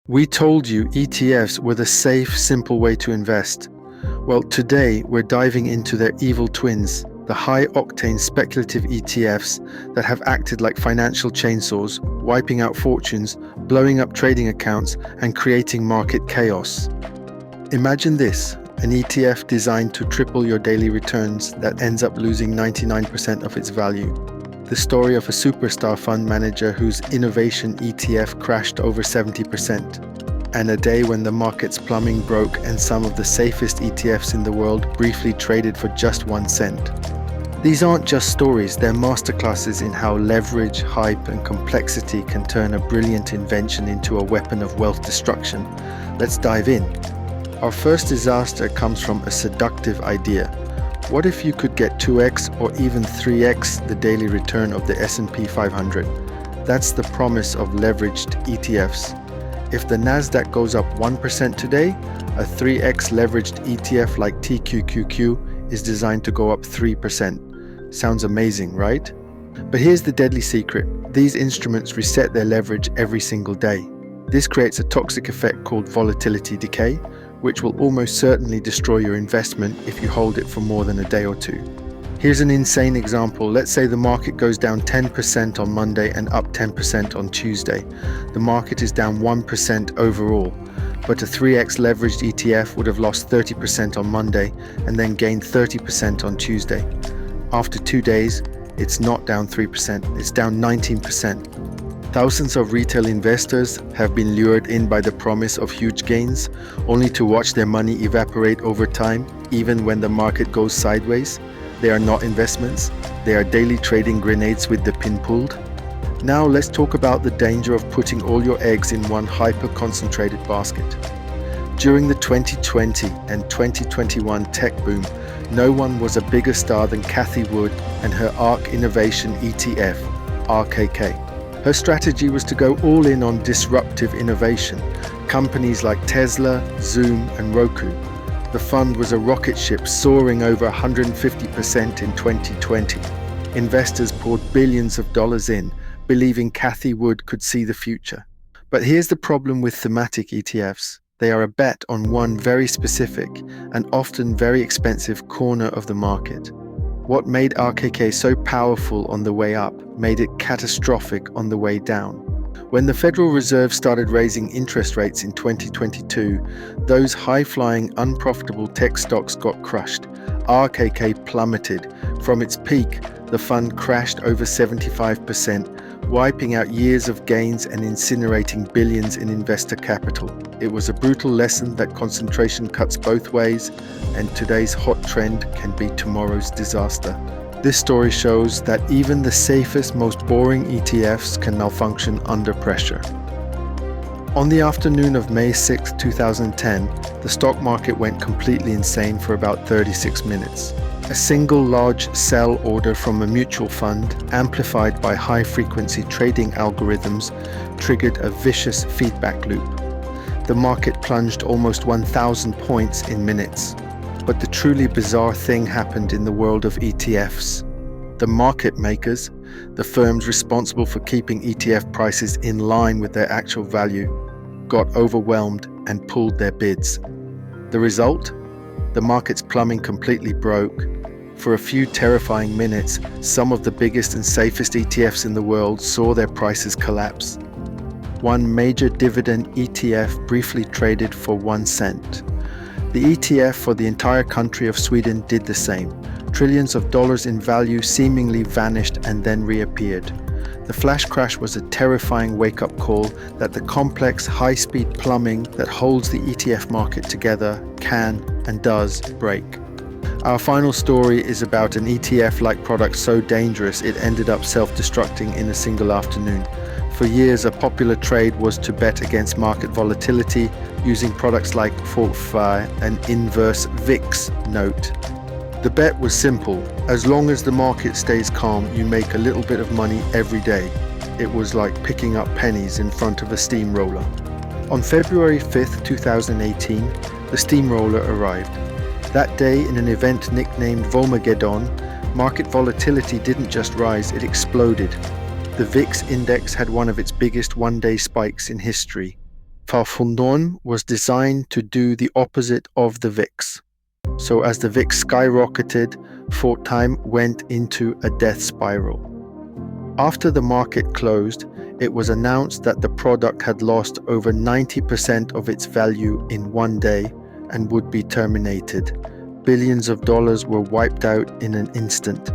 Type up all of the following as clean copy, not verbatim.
We told you ETFs were the safe, simple way to invest. Well, today we're diving into their evil twins, the high-octane speculative ETFs that have acted like financial chainsaws, wiping out fortunes, blowing up trading accounts, and creating market chaos. Imagine this, an ETF designed to triple your daily returns that ends up losing 99% of its value. The story of a superstar fund manager whose innovation ETF crashed over 70%, and a day when the market's plumbing broke and some of the safest ETFs in the world briefly traded for just 1 cent. These aren't just stories, they're masterclasses in how leverage, hype, and complexity can turn a brilliant invention into a weapon of wealth destruction. Let's dive in. Our first disaster comes from a seductive idea. What if you could get 2x or even 3x the daily return of the S&P 500? That's the promise of leveraged ETFs. If the Nasdaq goes up 1% today, a 3x leveraged ETF like TQQQ is designed to go up 3%. Sounds amazing, right? But here's the deadly secret. These instruments reset their leverage every single day. This creates a toxic effect called volatility decay, which will almost certainly destroy your investment if you hold it for more than a day or two. Here's an insane example. Let's say the market goes down 10% on Monday and up 10% on Tuesday. The market is down 1% overall, but a 3x leveraged ETF would have lost 30% on Monday and then gained 30% on Tuesday. After 2 days, it's not down 3%, it's down 19%. Thousands of retail investors have been lured in by the promise of huge gains, only to watch their money evaporate over time, even when the market goes sideways. They are not investments, they are daily trading grenades with the pin pulled. Now let's talk about the danger of putting all your eggs in one hyper-concentrated basket. During the 2020 and 2021 tech boom, no one was a bigger star than Cathie Wood and her ARK Innovation ETF, ARKK. Her strategy was to go all in on disruptive innovation, companies like Tesla, Zoom, and Roku. The fund was a rocket ship soaring over 150% in 2020. Investors poured billions of dollars in, believing Cathie Wood could see the future. But here's the problem with thematic ETFs. They are a bet on one very specific and often very expensive corner of the market. What made ARKK so powerful on the way up made it catastrophic on the way down. When the Federal Reserve started raising interest rates in 2022, those high-flying, unprofitable tech stocks got crushed. ARKK plummeted. From its peak, the fund crashed over 75%, wiping out years of gains and incinerating billions in investor capital. It was a brutal lesson that concentration cuts both ways, and today's hot trend can be tomorrow's disaster. This story shows that even the safest, most boring ETFs can malfunction under pressure. On the afternoon of May 6, 2010, the stock market went completely insane for about 36 minutes. A single large sell order from a mutual fund, amplified by high-frequency trading algorithms, triggered a vicious feedback loop. The market plunged almost 1,000 points in minutes. But the truly bizarre thing happened in the world of ETFs. The market makers, the firms responsible for keeping ETF prices in line with their actual value, got overwhelmed and pulled their bids. The result? The market's plumbing completely broke. For a few terrifying minutes, some of the biggest and safest ETFs in the world saw their prices collapse. One major dividend ETF briefly traded for 1 cent. The ETF for the entire country of Sweden did the same. Trillions of dollars in value seemingly vanished and then reappeared. The flash crash was a terrifying wake-up call that the complex, high-speed plumbing that holds the ETF market together can and does break. Our final story is about an ETF-like product so dangerous it ended up self-destructing in a single afternoon. For years, a popular trade was to bet against market volatility using products like Fortify and inverse VIX note. The bet was simple. As long as the market stays calm, you make a little bit of money every day. It was like picking up pennies in front of a steamroller. On February 5th, 2018, the steamroller arrived. That day, in an event nicknamed Volmageddon, market volatility didn't just rise, it exploded. The VIX index had one of its biggest one-day spikes in history. Volmageddon was designed to do the opposite of the VIX. So as the VIX skyrocketed, thought time went into a death spiral. After the market closed, it was announced that the product had lost over 90% of its value in one day and would be terminated. Billions of dollars were wiped out in an instant.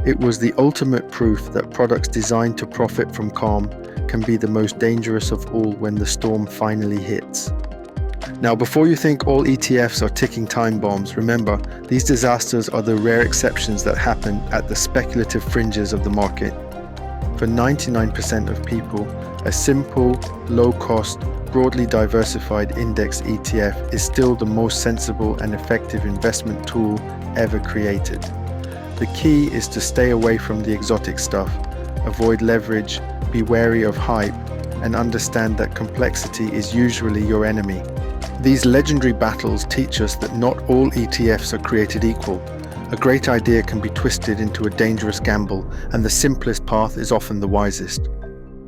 It was the ultimate proof that products designed to profit from calm can be the most dangerous of all when the storm finally hits. Now, before you think all ETFs are ticking time bombs, remember, these disasters are the rare exceptions that happen at the speculative fringes of the market. For 99% of people, a simple, low-cost, broadly diversified index ETF is still the most sensible and effective investment tool ever created. The key is to stay away from the exotic stuff, avoid leverage, be wary of hype, and understand that complexity is usually your enemy. These legendary battles teach us that not all ETFs are created equal. A great idea can be twisted into a dangerous gamble, and the simplest path is often the wisest.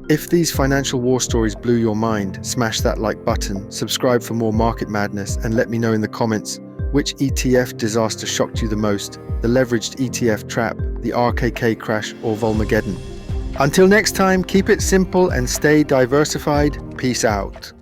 If these financial war stories blew your mind, smash that like button, subscribe for more market madness, and let me know in the comments which ETF disaster shocked you the most, the leveraged ETF trap, the ARKK crash, or Volmageddon. Until next time, keep it simple and stay diversified. Peace out.